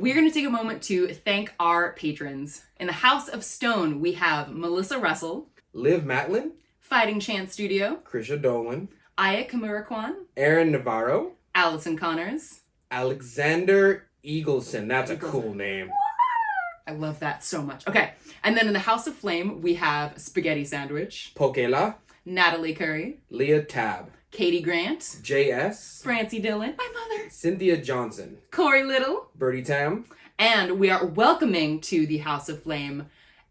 We're going to take a moment to thank our patrons. In the House of Stone, we have Melissa Russell, Liv Matlin, Fighting Chance Studio, Krisha Dolan, Aya Kamurakwan, Aaron Navarro, Allison Connors, Alexander Eagleson. That's a cool name. I love that so much. Okay, and then in the House of Flame, we have Spaghetti Sandwich, Pokela, Natalie Curry, Leah Tab, Katie Grant, JS, Francie Dillon, my mother, Cynthia Johnson, Corey Little, Birdie Tam, and we are welcoming to the House of Flame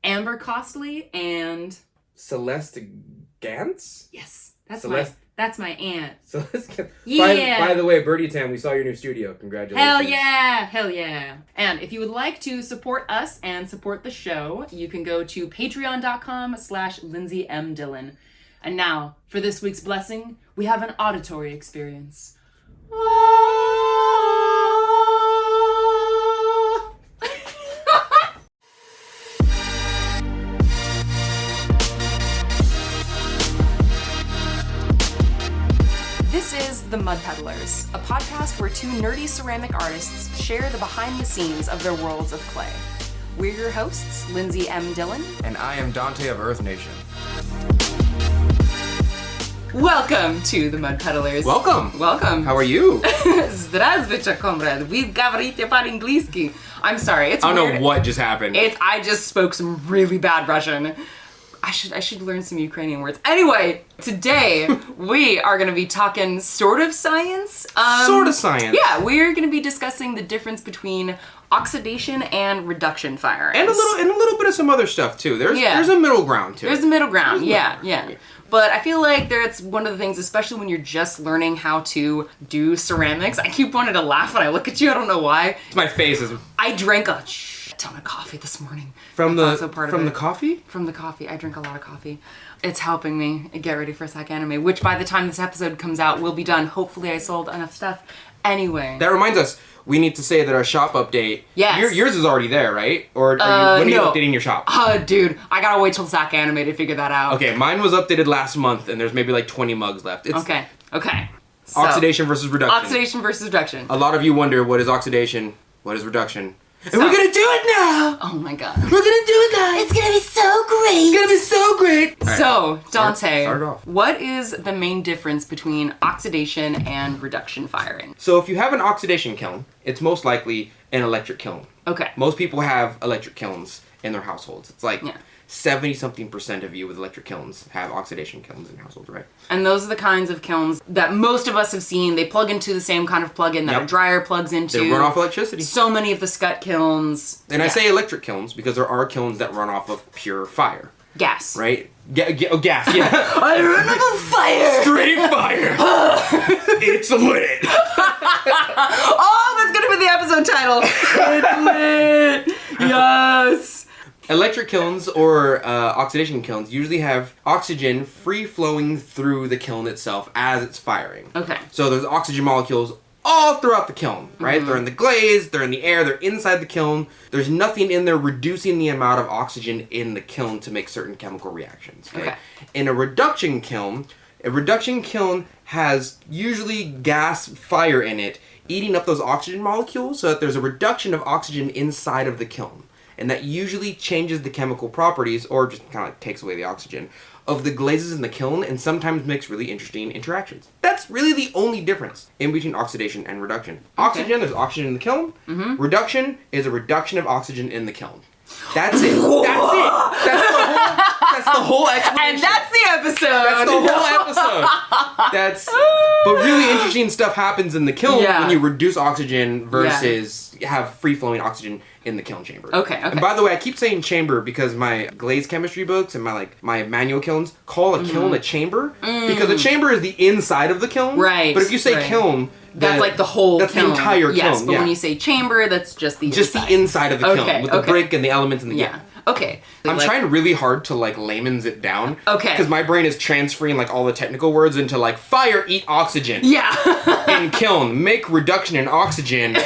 Amber Costley and Celeste Gantz? yes, that's my aunt. Celeste Gantz. Yeah. By the way, Birdie Tam, we saw your new studio. Congratulations. Hell yeah. And if you would like to support us and support the show, you can go to patreon.com/Lindsey M Dillon. And now, for this week's blessing, we have an auditory experience. This is The Mud Peddlers, a podcast where two nerdy ceramic artists share the behind the scenes of their worlds of clay. We're your hosts, Lindsey M Dillon. And I am Donte of Earth Nation. Welcome to The Mud Peddlers. Welcome. How are you? Zdravstvuyte, comrade. We говорите по-английски. I'm sorry, it's I don't weird. know what just happened. I just spoke some really bad Russian. I should learn some Ukrainian words. Anyway, today we are going to be talking sort of science. Sort of science. Yeah, we're going to be discussing the difference between oxidation and reduction firing. And a little bit of some other stuff too. There's a middle ground to it. There's a middle ground, yeah. But I feel like that's one of the things, especially when you're just learning how to do ceramics. I keep wanting to laugh when I look at you. I don't know why. My face is I drank a ton of coffee this morning. from That's the also part of from it. the coffee. From the coffee. I drink a lot of coffee. It's helping me get ready for Sac Anime, which by the time this episode comes out will be done. Hopefully I sold enough stuff. Anyway. That reminds us, we need to say that our shop update. Yes. Yours is already there, right? Or when are you no. updating your shop? Dude, I gotta wait till Sac Anime to figure that out. Okay, mine was updated last month, and there's maybe like 20 mugs left. It's Okay. So, oxidation versus reduction. Oxidation versus reduction. A lot of you wonder, what is oxidation? What is reduction? And we're gonna do it now! Oh my god. We're gonna do it now! It's gonna be so great! It's gonna be so great! So, Donte, start it off. what is the main difference between oxidation and reduction firing? So if you have an oxidation kiln, it's most likely an electric kiln. Okay. Most people have electric kilns in their households. It's like Yeah. 70-something% of you with electric kilns have oxidation kilns in households, right? And those are the kinds of kilns that most of us have seen. They plug into the same kind of plug-in that Yep. a dryer plugs into. They run off electricity. So many of the scut kilns. And I say electric kilns because there are kilns that run off of pure fire, gas. right? Gas, yeah. I run off of fire! Straight fire! It's lit! Oh, that's gonna be the episode title. It's lit. Yes. Electric kilns or oxidation kilns usually have oxygen free-flowing through the kiln itself as it's firing. Okay. So there's oxygen molecules all throughout the kiln, right? They're in the glaze, they're in the air, they're inside the kiln. There's nothing in there reducing the amount of oxygen in the kiln to make certain chemical reactions, okay? In a reduction kiln has usually gas fire in it, eating up those oxygen molecules so that there's a reduction of oxygen inside of the kiln. And that usually changes the chemical properties, or just kind of like takes away the oxygen, of the glazes in the kiln, and sometimes makes really interesting interactions. That's really the only difference in between oxidation and reduction. Oxygen, there's oxygen in the kiln. Reduction is a reduction of oxygen in the kiln. That's it. That's it. That's the whole explanation. And that's the episode. That's the whole episode. But really interesting stuff happens in the kiln when you reduce oxygen versus have free-flowing oxygen in the kiln chamber. Okay. And by the way, I keep saying chamber because my glaze chemistry books and my manual kilns call a kiln a chamber because a chamber is the inside of the kiln. Right. But if you say kiln, that's like the whole That's kiln. the entire kiln. Yes, but when you say chamber, that's just the inside. the inside of the kiln with the brick and the elements in the Okay. I'm trying really hard to like layman's it down. Okay. Because my brain is transferring like all the technical words into like fire, eat oxygen. Yeah. In kiln, make reduction in oxygen.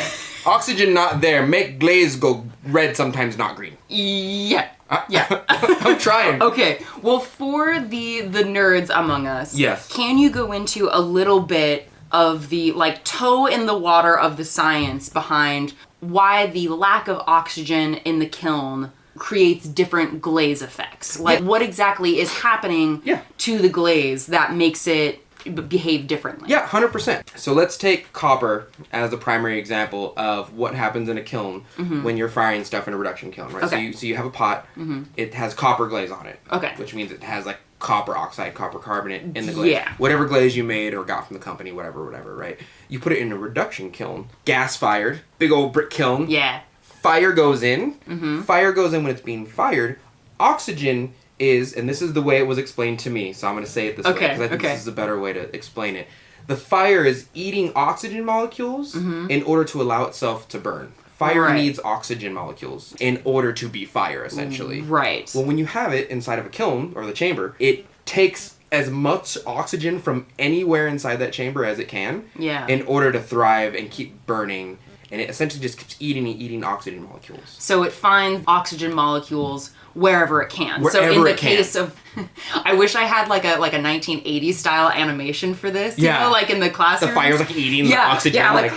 Oxygen not there, make glaze go red, sometimes not green. Yeah. I'm trying. Okay. Well, for the nerds among us, yes, can you go into a little bit of the like toe in the water of the science behind why the lack of oxygen in the kiln creates different glaze effects. Like, what exactly is happening to the glaze that makes it behave differently? Yeah, 100%. So let's take copper as the primary example of what happens in a kiln when you're firing stuff in a reduction kiln, right? Okay. So you have a pot, it has copper glaze on it. Okay. Which means it has like copper oxide, copper carbonate in the glaze. Yeah. Whatever glaze you made or got from the company, whatever, right? You put it in a reduction kiln, gas fired, big old brick kiln. Yeah. Fire goes in. Fire goes in when it's being fired. Oxygen is, and this is the way it was explained to me, so I'm going to say it this way because I think this is a better way to explain it. The fire is eating oxygen molecules in order to allow itself to burn. Fire needs oxygen molecules in order to be fire, essentially. Right. Well, when you have it inside of a kiln or the chamber, it takes as much oxygen from anywhere inside that chamber as it can in order to thrive and keep burning. And it essentially just keeps eating oxygen molecules. So it finds oxygen molecules wherever it can. Wherever so in the it can. case of, I wish I had like a 1980s style animation for this. You know, like in the classroom. The fire's like eating the oxygen. Yeah, like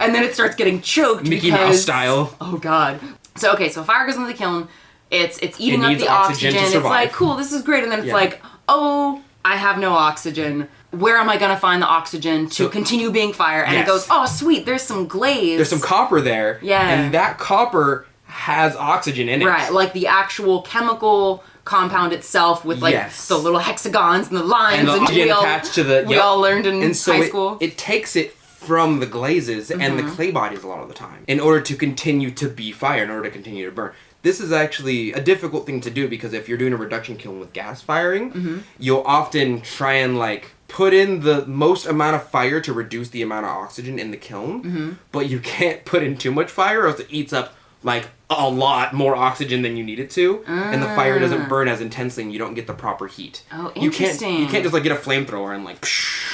and then it starts getting choked. Mickey Mouse style. Oh God. So fire goes into the kiln. It's eating up needs the oxygen oxygen. to It's survive. like, cool, this is great. And then it's like, oh, I have no oxygen. Where am I going to find the oxygen to continue being fire? And it goes, oh, sweet, there's some glaze. There's some copper there. Yeah. And that copper has oxygen in it. Right, like the actual chemical compound itself with like the little hexagons and the lines. And the oxygen attached to the... We all learned in high it, school. It takes it from the glazes and the clay bodies a lot of the time in order to continue to be fire, in order to continue to burn. This is actually a difficult thing to do because if you're doing a reduction kiln with gas firing, you'll often try and like put in the most amount of fire to reduce the amount of oxygen in the kiln, but you can't put in too much fire or else it eats up like a lot more oxygen than you need it to, and the fire doesn't burn as intensely and you don't get the proper heat. Oh, interesting. You can't just like get a flamethrower and like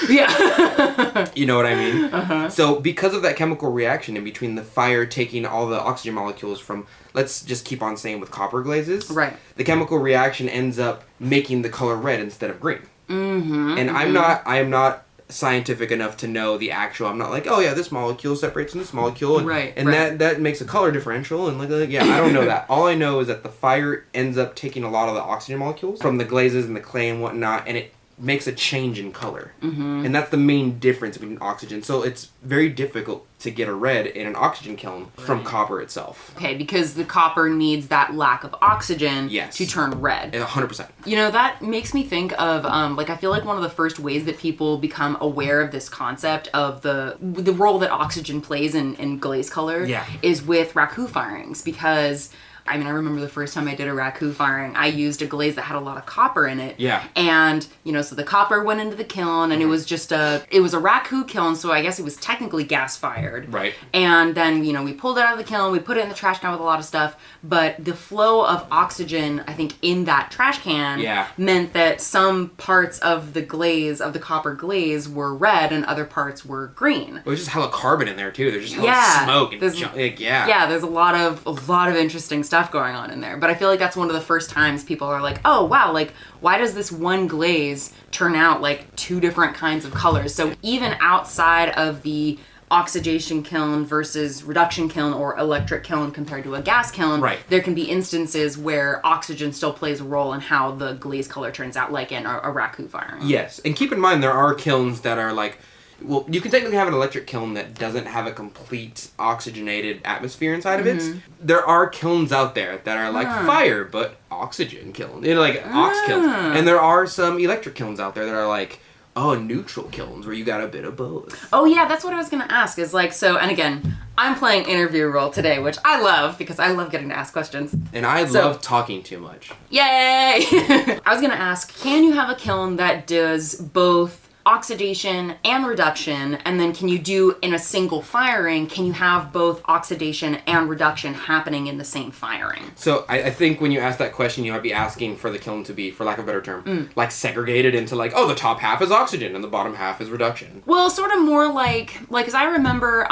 yeah. you know what I mean? So because of that chemical reaction in between the fire taking all the oxygen molecules from, let's just keep on saying with copper glazes, the chemical reaction ends up making the color red instead of green. And I am not scientific enough to know the actual. I'm not like, oh yeah, this molecule separates from this molecule, and that makes a color differential, and like I don't know that. All I know is that the fire ends up taking a lot of the oxygen molecules from the glazes and the clay and whatnot, and it makes a change in color. And that's the main difference between oxygen. So it's very difficult to get a red in an oxygen kiln from copper itself. Okay, because the copper needs that lack of oxygen to turn red. 100%. You know, that makes me think of, like, I feel like one of the first ways that people become aware of this concept of the role that oxygen plays in glaze color is with raku firings, because I mean, I remember the first time I did a raku firing, I used a glaze that had a lot of copper in it. Yeah. And, you know, so the copper went into the kiln, and it was just it was a raku kiln, so I guess it was technically gas fired. Right. And then, you know, we pulled it out of the kiln, we put it in the trash can with a lot of stuff, but the flow of oxygen, I think, in that trash can meant that some parts of the glaze, of the copper glaze, were red and other parts were green. There's just hella carbon in there too. There's just hella smoke and there's a lot of interesting stuff going on in there. But I feel like that's one of the first times people are like, oh wow, like why does this one glaze turn out like two different kinds of colors? So even outside of the oxidation kiln versus reduction kiln or electric kiln compared to a gas kiln, there can be instances where oxygen still plays a role in how the glaze color turns out, like in a raku firing. Yes, and keep in mind there are kilns that are like, well, you can technically have an electric kiln that doesn't have a complete oxygenated atmosphere inside of it. There are kilns out there that are like fire, but oxygen kiln. You know, like ox kilns. And there are some electric kilns out there that are like, neutral kilns where you got a bit of both. Oh yeah, that's what I was gonna ask, is like, so, and again, I'm playing interview role today, which I love because I love getting to ask questions. And I love talking too much. Yay! I was gonna ask, can you have a kiln that does both oxidation and reduction, and then can you do in a single firing, can you have both oxidation and reduction happening in the same firing? So I think when you ask that question, you might be asking for the kiln to be, for lack of a better term, like segregated into like, the top half is oxygen and the bottom half is reduction. Well, sort of more like, as I remember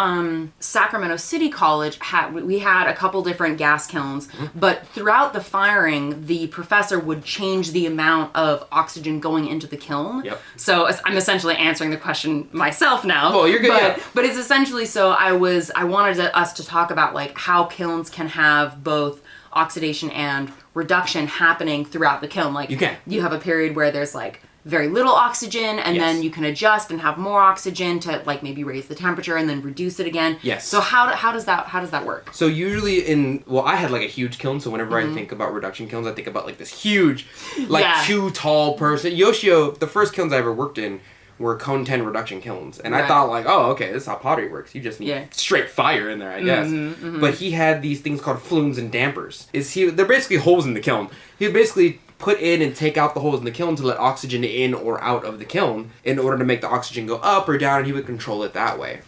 Sacramento City College, we had a couple different gas kilns, but throughout the firing, the professor would change the amount of oxygen going into the kiln. Yep. So I'm essentially answering the question myself now. Well, you're good. But it's essentially, so I wanted us to talk about like how kilns can have both oxidation and reduction happening throughout the kiln. Like you have a period where there's like very little oxygen, and then you can adjust and have more oxygen to like maybe raise the temperature and then reduce it again. Yes. So how does that work? So usually I had like a huge kiln, so whenever I think about reduction kilns, I think about like this huge, like too tall person. Yoshio, the first kilns I ever worked in were cone 10 reduction kilns. And I thought like, oh, okay, this is how pottery works. You just need straight fire in there, I guess. But he had these things called flumes and dampers. They're basically holes in the kiln. He would basically put in and take out the holes in the kiln to let oxygen in or out of the kiln in order to make the oxygen go up or down, and he would control it that way.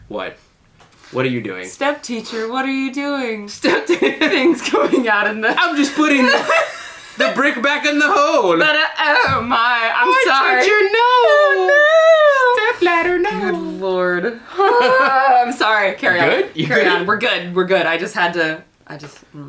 What are you doing? Step teacher, what are you doing? Step things going out in the... I'm just putting the brick back in the hole. But, oh my, I'm sorry. Teacher, no. Oh, no. Step ladder, no. Good Lord. I'm sorry. Carry on. Carry on. We're good. I just had to...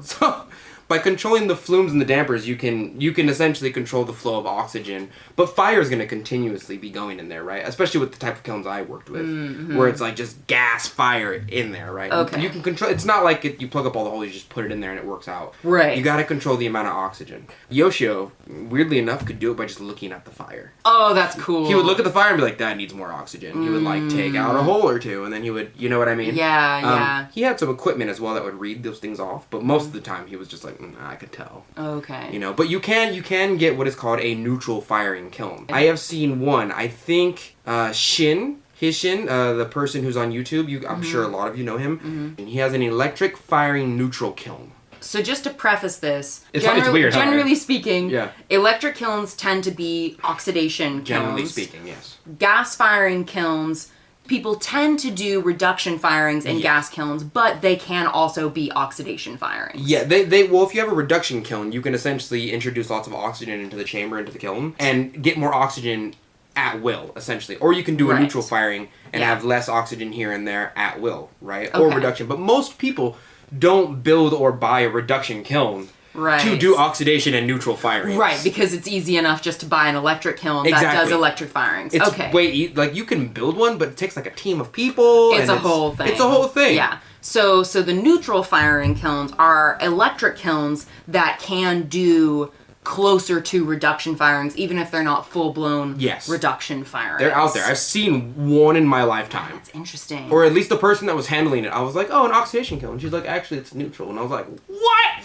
So, by controlling the flumes and the dampers, you can essentially control the flow of oxygen. But fire is going to continuously be going in there, right? Especially with the type of kilns I worked with, where it's like just gas fire in there, right? Okay. You can control. It's not like you plug up all the holes, you just put it in there and it works out. Right. You got to control the amount of oxygen. Yoshio, weirdly enough, could do it by just looking at the fire. Oh, that's cool. He would look at the fire and be like, "That needs more oxygen." He would like take out a hole or two, and then he would, you know what I mean? Yeah. He had some equipment as well that would read those things off, but most of the time he was just like, I could tell. Okay. You know, but you can get what is called a neutral firing kiln. I have seen one. I think Hishin, the person who's on YouTube, I'm sure a lot of you know him. And he has an electric firing neutral kiln. So just to preface this, it's weird. Generally speaking, Yeah. electric kilns tend to be oxidation kilns. Generally speaking, yes. Gas firing kilns, people tend to do reduction firings in gas kilns, but they can also be oxidation firings. Yeah, well, if you have a reduction kiln, you can essentially introduce lots of oxygen into the chamber, into the kiln, and get more oxygen at will, essentially. Or you can do a neutral firing and have less oxygen here and there at will, right? Or reduction. But most people don't build or buy a reduction kiln to do oxidation and neutral firing. Right, because it's easy enough just to buy an electric kiln that does electric firings. It's like you can build one, but it takes like a team of people. It's a whole thing. It's a whole thing. Yeah. So the neutral firing kilns are electric kilns that can do closer to reduction firings, even if they're not full-blown reduction firings. They're out there. I've seen one in my lifetime. That's interesting. Or at least the person that was handling it. I was like, oh, an oxidation kiln. She's like, actually, it's neutral. And I was like, what?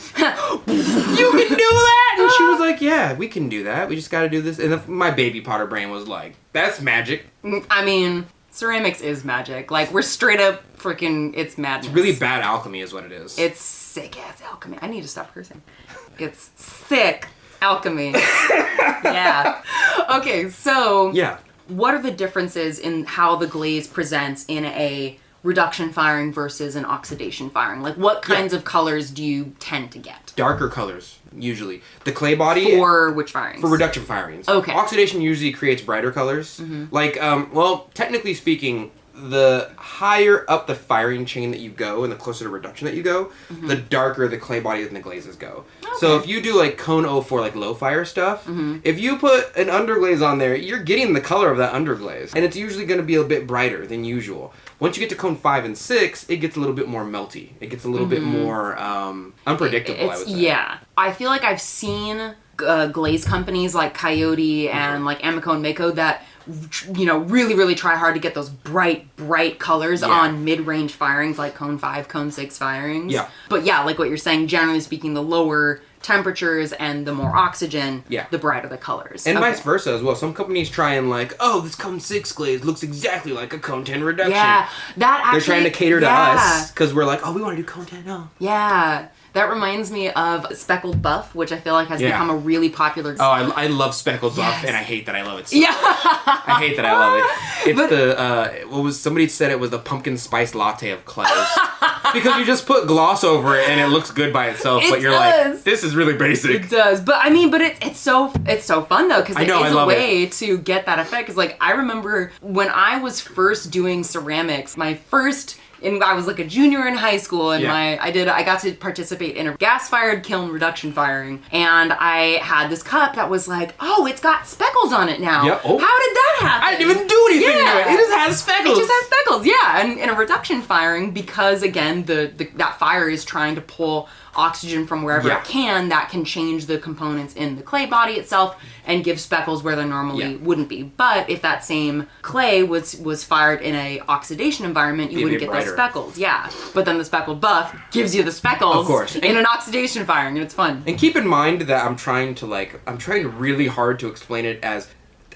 You can do that? And she was like, yeah, we can do that. We just got to do this. And my baby Potter brain was like, that's magic. I mean, ceramics is magic. Like, we're straight up freaking, it's madness. It's really bad alchemy is what it is. It's sick-ass alchemy. I need to stop cursing. It's sick alchemy. Yeah. Okay, so what are the differences in how the glaze presents in a reduction firing versus an oxidation firing? Like, what kinds of colors do you tend to get? Darker colors, usually. The clay body... For which firings? For reduction firings. Okay. Oxidation usually creates brighter colors. Like, well, technically speaking, the higher up the firing chain that you go and the closer to reduction that you go, the darker the clay bodies and the glazes go. Okay. So if you do like cone 04, like low fire stuff, if you put an underglaze on there, you're getting the color of that underglaze. And it's usually going to be a bit brighter than usual. Once you get to cone 5 and 6, it gets a little bit more melty. It gets a little bit more unpredictable, I would say. Yeah. I feel like I've seen glaze companies like Coyote and like Amico and Mako that, you know, really try hard to get those bright colors on mid-range firings like cone 5, cone 6 firings. Yeah. But yeah, like what you're saying, generally speaking, the lower temperatures and the more oxygen, the brighter the colors. And vice versa as well. Some companies try and like, oh, this cone 6 glaze looks exactly like a cone 10 reduction. Yeah, that actually... They're trying to cater to us because we're like, oh, we want to do cone 10 now. Yeah. That reminds me of Speckled Buff, which I feel like has become a really popular... Oh, I love Speckled Buff, and I hate that I love it so much. I hate that I love it. It's somebody said it was the pumpkin spice latte of clothes. Because you just put gloss over it, and it looks good by itself, but you're like, this is really basic. It does. But I mean, it's so fun, though, because it is a way to get that effect. Because, like, I remember when I was first doing ceramics, my first I was like a junior in high school, and Yeah. I got to participate in a gas-fired kiln reduction firing, and I had this cup that was like, oh, it's got speckles on it now. Yeah. Oh. How did that happen? I didn't even do anything to Yeah. it. It just has speckles. It just has speckles, yeah. And in a reduction firing, because again, that fire is trying to pull oxygen from wherever Yeah. it can, that can change the components in the clay body itself and give speckles where there normally wouldn't be. But if that same clay was fired in a oxidation environment, you wouldn't get those speckles. Yeah. But then the speckled buff gives you the speckles Of course. in an oxidation firing, and it's fun. And keep in mind that I'm trying really hard to explain it as,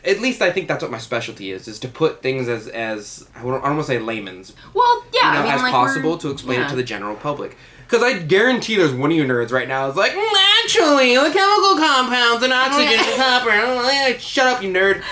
at least I think that's what my specialty is to put things as I don't want to say layman's. Well, yeah, You know, as possible to explain it to the general public. Because I guarantee there's one of you nerds right now is like, actually, the chemical compounds and oxygen and copper. Shut up, you nerd.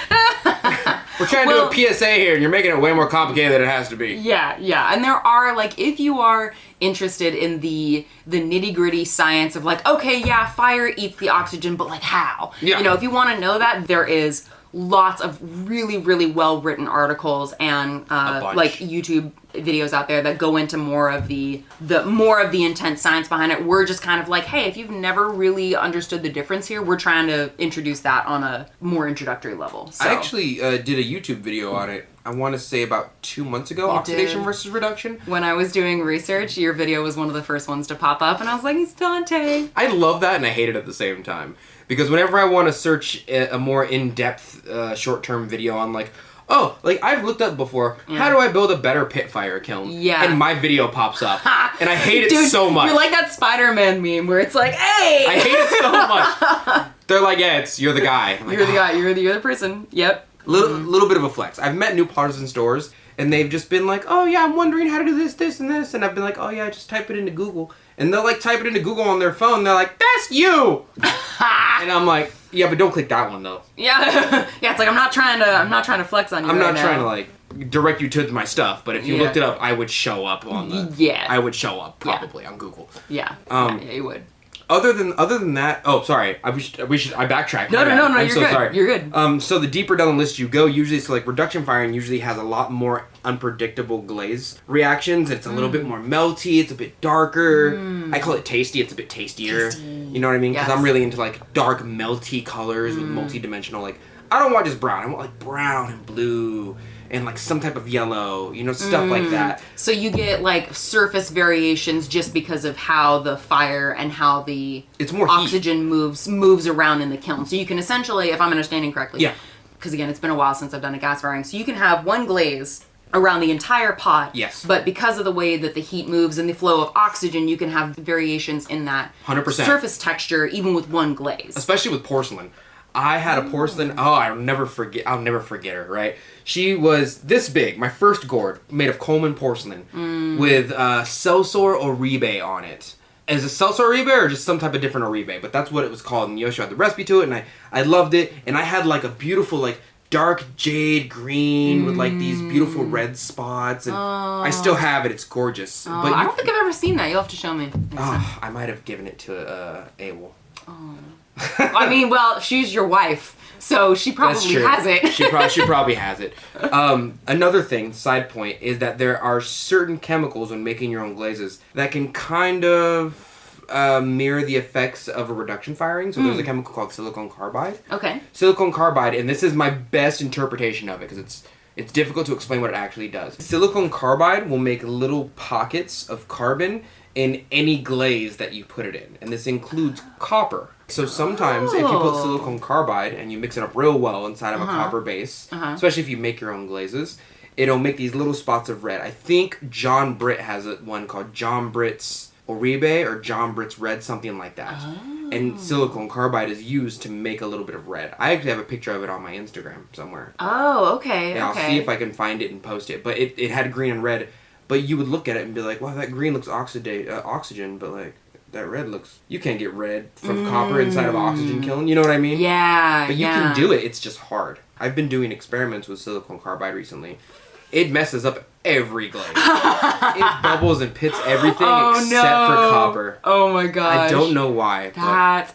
We're trying to do a PSA here, and you're making it way more complicated than it has to be. Yeah, yeah. And there are, like, if you are interested in the nitty-gritty science of, like, okay, yeah, fire eats the oxygen, but, like, how? Yeah. You know, if you want to know that, there is lots of really, really well-written articles and, like, YouTube videos out there that go into more of the intense science behind it. We're just kind of like, hey, if you've never really understood the difference here, we're trying to introduce that on a more introductory level. So. I actually did a YouTube video on it, I want to say about 2 months ago, oxidation versus reduction. When I was doing research, your video was one of the first ones to pop up, and I was like, it's Donte. I love that, and I hate it at the same time. Because whenever I want to search a more in-depth short-term video on, like, oh, like, I've looked up before, how do I build a better pit fire kiln? Yeah. And my video pops up. And I hate it so much. You're like that Spider-Man meme where it's like, hey! I hate it so much. They're like, yeah, you're the guy. I'm like, You're the guy, you're the person. Yep. Little bit of a flex. I've met new partisan stores, and they've just been like, oh, yeah, I'm wondering how to do this, this, and this. And I've been like, oh, yeah, just type it into Google. And they'll, like, type it into Google on their phone. They're like, that's you! And I'm like, yeah, but don't click that one, though. Yeah. Yeah, it's like, I'm not trying to flex on you I'm not now. trying to, like, direct you to my stuff, but if you looked it up, I would show up on the... Yeah. I would show up, probably, on Google. Yeah. Yeah, you would. Other than that, oh, sorry, I backtracked. No, I'm you're so good. sorry. You're good. So the deeper down the list you go, usually, so like reduction firing usually has a lot more unpredictable glaze reactions. It's a little bit more melty. It's a bit darker. I call it tasty. It's a bit tastier. You know what I mean? Because I'm really into like dark, melty colors with multi-dimensional. Like, I don't want just brown. I want like brown and blue and like some type of yellow, you know, stuff like that. So you get like surface variations just because of how the fire and how the It's more oxygen moves around in the kiln. So you can essentially, if I'm understanding correctly, because again, it's been a while since I've done a gas firing, so you can have one glaze around the entire pot. Yes. But because of the way that the heat moves and the flow of oxygen, you can have variations in that 100%. surface texture even with one glaze. Especially with porcelain. I had a porcelain, I'll never forget her, right? She was this big, my first gourd, made of Coleman porcelain, with Celsor Oribe on it. Is it Celsor Oribe or just some type of different Oribe? But that's what it was called, and Yoshi had the recipe to it, and I loved it, and I had like a beautiful, like, dark jade green with like these beautiful red spots, and I still have it, it's gorgeous. But I don't think I've ever seen that. You'll have to show me. I might have given it to Abel. I mean, well, she's your wife, so she probably has it. she probably has it. Another thing, side point, is that there are certain chemicals when making your own glazes that can kind of mirror the effects of a reduction firing. So there's a chemical called silicon carbide. Okay. Silicon carbide, and this is my best interpretation of it because it's difficult to explain what it actually does. Silicon carbide will make little pockets of carbon in any glaze that you put it in, and this includes copper. So sometimes if you put silicon carbide and you mix it up real well inside of a copper base, especially if you make your own glazes, it'll make these little spots of red. I think John Britt has one called John Britt's Oribe or John Britt's Red, something like that. And silicon carbide is used to make a little bit of red. I actually have a picture of it on my Instagram somewhere. Oh, okay. Yeah, I'll see if I can find it and post it. But it had green and red. But you would look at it and be like, wow, that green looks oxygen, but like that red looks... You can't get red from copper inside of an oxygen kiln, you know what I mean? Yeah, But you can do it, it's just hard. I've been doing experiments with silicon carbide recently. it messes up every glaze. It bubbles and pits everything except for copper. Oh my gosh. I don't know why.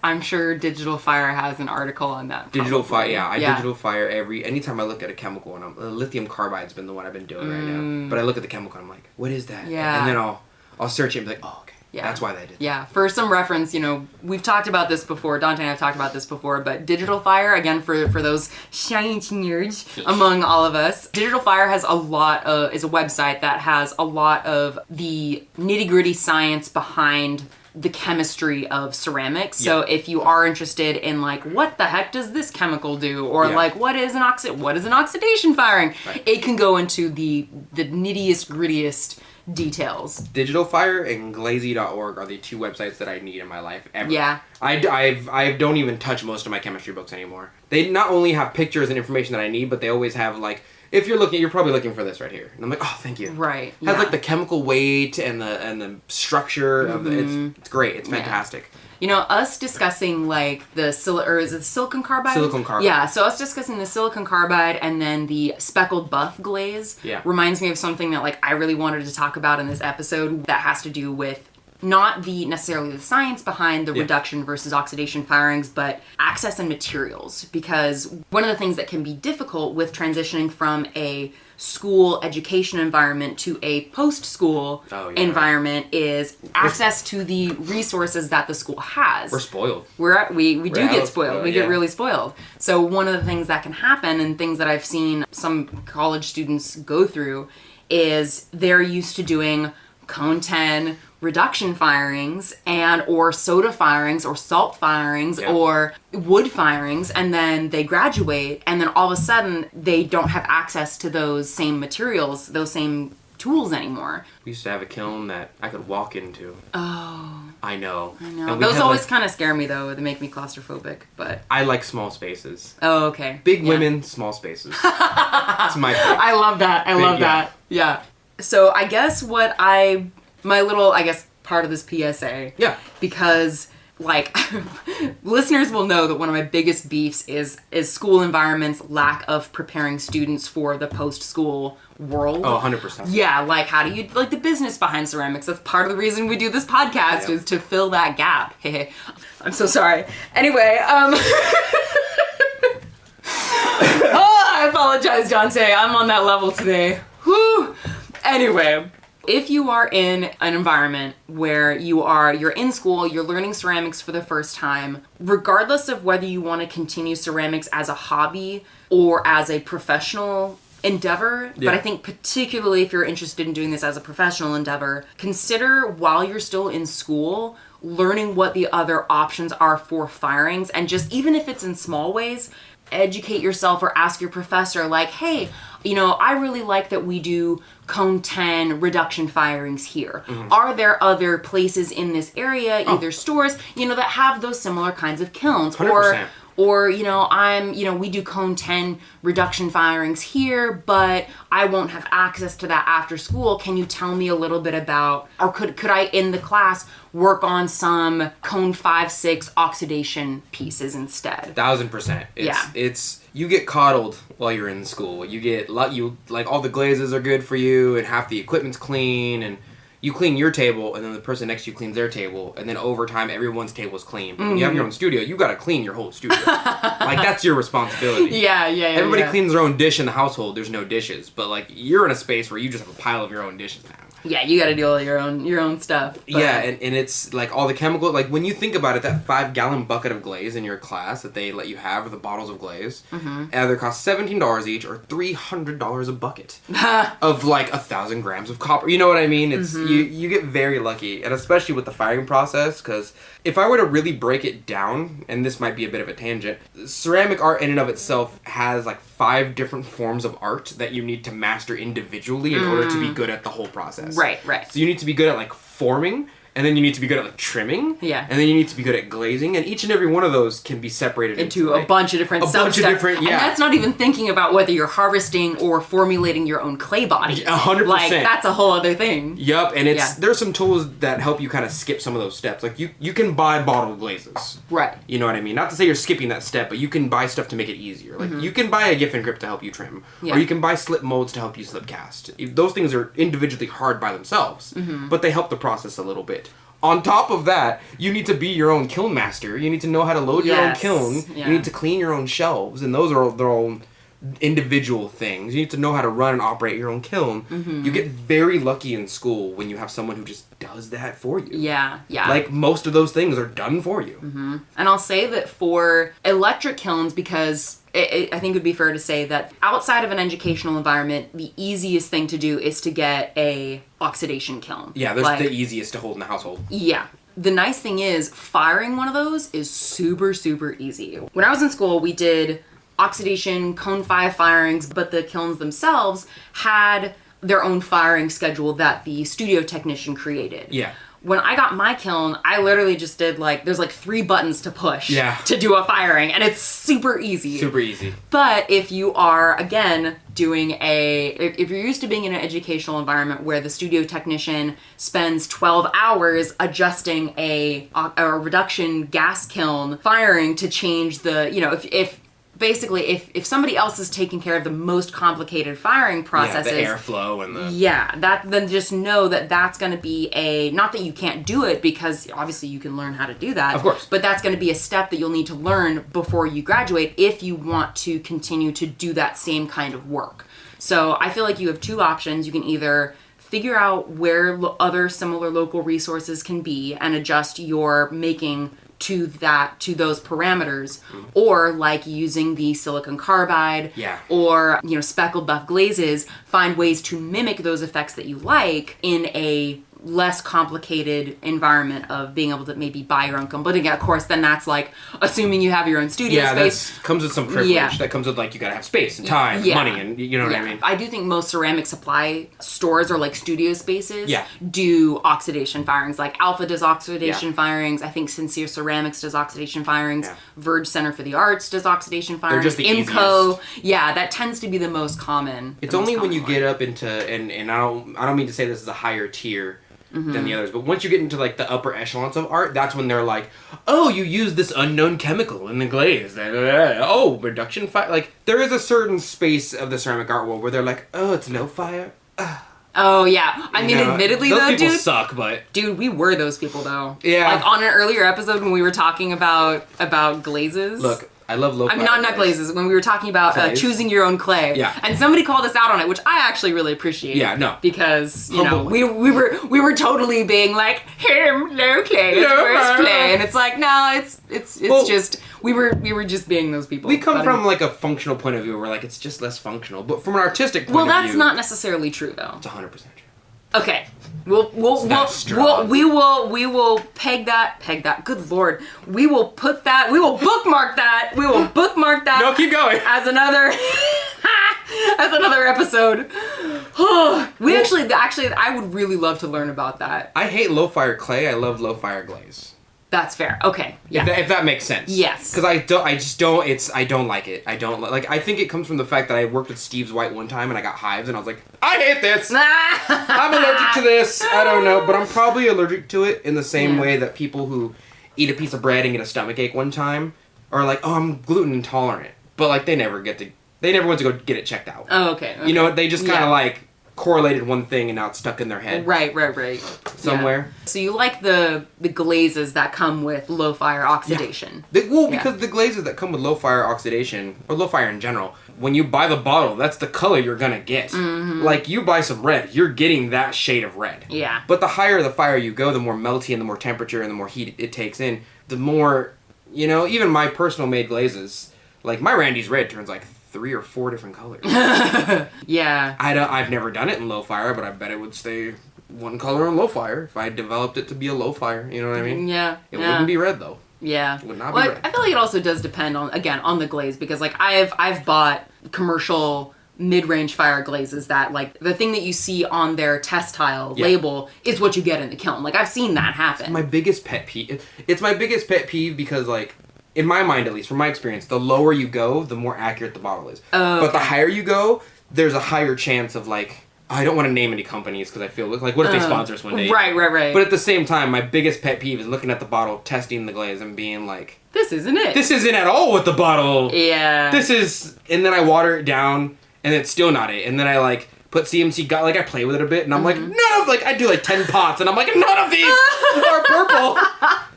I'm sure Digital Fire has an article on that. Digital Fire, yeah. Digital Fire anytime I look at a chemical, and lithium carbide's been the one I've been doing right now. But I look at the chemical and I'm like, what is that? Yeah. And then I'll search it and be like, oh, okay. Yeah. That's why they did that. Yeah, for some reference, we've talked about this before, Donte and I have talked about this before, but Digital Fire, again, for those science nerds among all of us, Digital Fire has is a website that has a lot of the nitty-gritty science behind the chemistry of ceramics. So if you are interested in like, what the heck does this chemical do? Or like, what is an oxidation firing? Right. It can go into the nittiest, grittiest details. Digital Fire and glazy.org are the two websites that I need in my life ever. Yeah. I don't even touch most of my chemistry books anymore. They not only have pictures and information that I need, but they always have like, if you're probably looking for this right here. And I'm like, oh, thank you. Right. It has like the chemical weight and the structure of it's great. It's fantastic. Us discussing like is it silicon carbide? Silicon carbide. Yeah, so us discussing the silicon carbide and then the speckled buff glaze reminds me of something that like I really wanted to talk about in this episode that has to do with not necessarily the science behind the reduction versus oxidation firings, but access and materials. Because one of the things that can be difficult with transitioning from a school education environment to a post-school environment is access to the resources that the school has. We're spoiled. We do get spoiled. We get really spoiled. So one of the things that can happen and things that I've seen some college students go through is they're used to doing cone 10 reduction firings or soda firings or salt firings or wood firings, and then they graduate and then all of a sudden they don't have access to those same materials, those same tools anymore. We used to have a kiln that I could walk into. Oh. I know. And those always kind of scare me though. They make me claustrophobic, but I like small spaces. Oh, okay. Big women, small spaces. It's my thing. I love that. I love that. Yeah. So I guess my little, part of this PSA. Yeah. Because, like, listeners will know that one of my biggest beefs is school environment's lack of preparing students for the post-school world. Oh, 100%. Yeah, like, how do you, like, the business behind ceramics. That's part of the reason we do this podcast is to fill that gap. I'm so sorry. Anyway, I apologize, Donte. I'm on that level today. Whew. Anyway, if you are in an environment where you're in school, you're learning ceramics for the first time, regardless of whether you want to continue ceramics as a hobby or as a professional endeavor, but I think particularly if you're interested in doing this as a professional endeavor, consider while you're still in school learning what the other options are for firings, and just even if it's in small ways, educate yourself or ask your professor like, hey, I really like that we do cone 10 reduction firings here. Mm-hmm. Are there other places in this area, either stores, that have those similar kinds of kilns? 100%. Or, we do cone 10 reduction firings here, but I won't have access to that after school. Can you tell me a little bit about, or could I in the class work on some cone 5-6 oxidation pieces instead? 1000%. It's you get coddled while you're in school. You get all the glazes are good for you, and half the equipment's clean, and you clean your table, and then the person next to you cleans their table, and then over time, everyone's table's clean. When you have your own studio, you gotta clean your whole studio. That's your responsibility. Yeah. Everybody cleans their own dish in the household. There's no dishes, but you're in a space where you just have a pile of your own dishes now. Yeah, you gotta deal with your own stuff. But. Yeah, and it's all the chemical, when you think about it, that 5-gallon bucket of glaze in your class that they let you have, or the bottles of glaze, either cost $17 each or $300 a bucket of 1,000 grams of copper. You know what I mean? It's you get very lucky, and especially with the firing process, because if I were to really break it down, and this might be a bit of a tangent, ceramic art in and of itself has 5 different forms of art that you need to master individually in order to be good at the whole process. Right. So you need to be good at forming, and then you need to be good at like trimming, Yeah. and then you need to be good at glazing, and each and every one of those can be separated into like, a bunch of different bunch of different, yeah. And that's not even thinking about whether you're harvesting or formulating your own clay body. 100%. Like, that's a whole other thing. Yep, and Yeah. there's some tools that help you kind of skip some of those steps. Like you can buy bottled glazes. Right. You know what I mean? Not to say you're skipping that step, but you can buy stuff to make it easier. Like you can buy a gift and grip to help you trim, Yeah. or you can buy slip molds to help you slip cast. Those things are individually hard by themselves, but they help the process a little bit. On top of that, you need to be your own kiln master. You need to know how to load your own Yes. kiln. Yeah. You need to clean your own shelves, and those are their own individual things. You need to know how to run and operate your own kiln. You get very lucky in school when you have someone who just does that for you. Yeah, yeah. Like, most of those things are done for you. And I'll say that for electric kilns, because I think it would be fair to say that outside of an educational environment, the easiest thing to do is to get a oxidation kiln. Yeah, that's Like, the easiest to hold in the household. Yeah. The nice thing is, firing one of those is super, super easy. When I was in school, we did oxidation cone 5 firings, but the kilns themselves had their own firing schedule that the studio technician created. Yeah. When I got my kiln, I literally just did there's 3 buttons to push Yeah. to do a firing, and it's super easy. Super easy. But if you are, again, if you're used to being in an educational environment where the studio technician spends 12 hours adjusting a reduction gas kiln firing to change the, if somebody else is taking care of the most complicated firing processes, Yeah, the airflow and the... yeah, then just know that that's going to be not that you can't do it, because obviously you can learn how to do that. Of course. But that's going to be a step that you'll need to learn before you graduate if you want to continue to do that same kind of work. So I feel like you have 2 options. You can either figure out where other similar local resources can be and adjust your making to those parameters, or like using the silicon carbide, or speckled buff glazes, find ways to mimic those effects that you like in a less complicated environment of being able to maybe buy your own kiln. But again, of course, then that's like assuming you have your own studio space. That comes with some privilege. Yeah. That comes with you gotta have space and time, Yeah. money, and you know what I mean. I do think most ceramic supply stores or like studio spaces Yeah. do oxidation firings. Like Alpha does oxidation firings. I think Sincere Ceramics does oxidation firings. Yeah. Verge Center for the Arts does oxidation firings. They're just the IMCO, yeah, that tends to be the most common. It's only when you get up into and I don't mean to say this is a higher tier than the others, but once you get into the upper echelons of art, that's when they're like, oh, you use this unknown chemical in the glaze. Oh, reduction fire. There is a certain space of the ceramic art world where they're like, oh, it's low fire. Oh yeah, I mean, admittedly those though, people dude, suck, but we were those people though. Yeah. Like on an earlier episode when we were talking about glazes. look, I love low fire. I mean, not glazes. When we were talking about choosing your own clay, Yeah. and somebody called us out on it, which I actually really appreciate. Yeah, no. Because Humbly. we were totally being like, low clay, it's worse clay, and it's like, no, it's Well, just we were just being those people. We come But from a functional point of view where it's just less functional, but from an artistic point well, of view, that's not necessarily true though. it's 100% true. Okay. We will peg that. Good Lord. We will bookmark that. We will bookmark that. No, keep going. As another episode. Actually, I would really love to learn about that. I hate low fire clay. I love low fire glaze. That's fair. Okay. Yeah. If that makes sense. Yes. Because I don't like it. I don't I think it comes from the fact that I worked with Steve's White one time and I got hives and I was like, I hate this. I'm allergic to this. I don't know, but I'm probably allergic to it in the same way that people who eat a piece of bread and get a stomachache one time are like, oh, I'm gluten intolerant. But they never went to go get it checked out. Oh, okay. You know, they just kind of correlated one thing and now it's stuck in their head. Right. Somewhere. Yeah. So you like the glazes that come with low fire oxidation. Yeah. Because the glazes that come with low fire oxidation, or low fire in general, when you buy the bottle, that's the color you're gonna get. Mm-hmm. You buy some red, you're getting that shade of red. Yeah. But the higher the fire you go, the more melty and the more temperature and the more heat it takes in, the more, even my personal made glazes, my Randy's red turns 3 or 4 different colors. Yeah. I've never done it in low fire, but I bet it would stay one color in low fire if I developed it to be a low fire. You know what I mean? Yeah. It wouldn't be red though. Yeah. It would not be red. I feel like it also does depend on the glaze, because I've bought commercial mid-range fire glazes that like the thing that you see on their test tile label is what you get in the kiln. Like I've seen that happen. It's my biggest pet peeve. It's my biggest pet peeve because like in my mind at least, from my experience, the lower you go, the more accurate the bottle is. Oh, but the higher you go, there's a higher chance of like I don't want to name any companies because I feel like what if they sponsor us one day? Right. But at the same time, my biggest pet peeve is looking at the bottle, testing the glaze, and being like, this isn't it. This isn't at all what the bottle. Yeah. This is, and then I water it down, and it's still not it. And then I like put CMC, I play with it a bit, and I'm like, none of like I do like 10 pots, and I'm like, none of these are purple.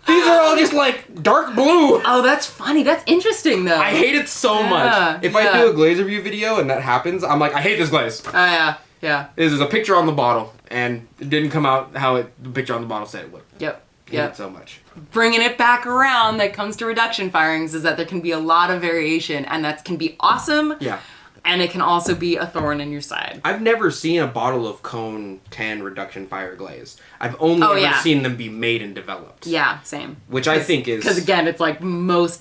These are all just like dark blue. Oh, that's funny. That's interesting though. I hate it so much. If I do a glaze review video and that happens, I'm like, I hate this glaze. Oh yeah. Yeah. There's a picture on the bottle, and it didn't come out how the picture on the bottle said it would. Yep. Hate it so much. Bringing it back around that comes to reduction firings is that there can be a lot of variation, and that can be awesome. Yeah. And it can also be a thorn in your side. I've never seen a bottle of Cone 10 reduction fire glaze. I've only ever seen them be made and developed. Yeah, same. Which I think is... Because again, it's like the most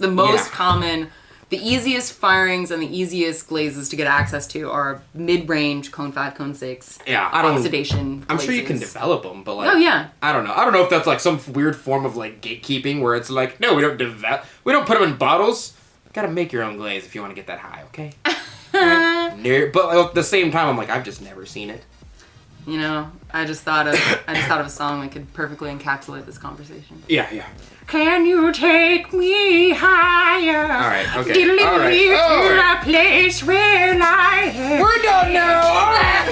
common... The easiest firings and the easiest glazes to get access to are mid-range Cone 5, Cone 6. Yeah, Oxidation I'm glazes. sure you can develop them, but like... Oh, yeah. I don't know. I don't know if that's like some weird form of like gatekeeping where it's like, no, we don't put them in bottles. You gotta make your own glaze if you want to get that high, okay? But at the same time, I'm like, I've just never seen it. You know, I just thought of a song that could perfectly encapsulate this conversation. Yeah. Can you take me higher? All right, okay. Deliver All right. me to a place where I am. We're done now. All right.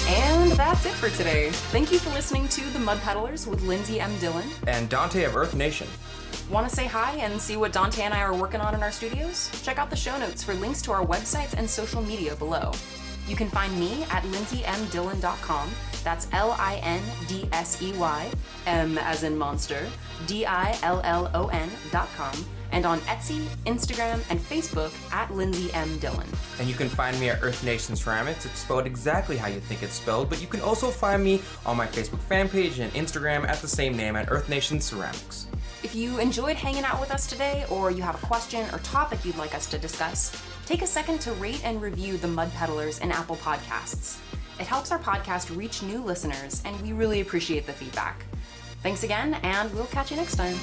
And that's it for today. Thank you for listening to The Mud Peddlers with Lindsey M Dillon and Donte of Earth Nation. Want to say hi and see what Donte and I are working on in our studios? Check out the show notes for links to our websites and social media below. You can find me at lindseymdillon.com. That's LINDSEY, M as in monster, DILLON.com. And on Etsy, Instagram, and Facebook at Lindsey M Dillon. And you can find me at Earth Nation Ceramics. It's spelled exactly how you think it's spelled, but you can also find me on my Facebook fan page and Instagram at the same name at Earth Nation Ceramics. If you enjoyed hanging out with us today, or you have a question or topic you'd like us to discuss, take a second to rate and review The Mud Peddlers in Apple Podcasts. It helps our podcast reach new listeners, and we really appreciate the feedback. Thanks again, and we'll catch you next time.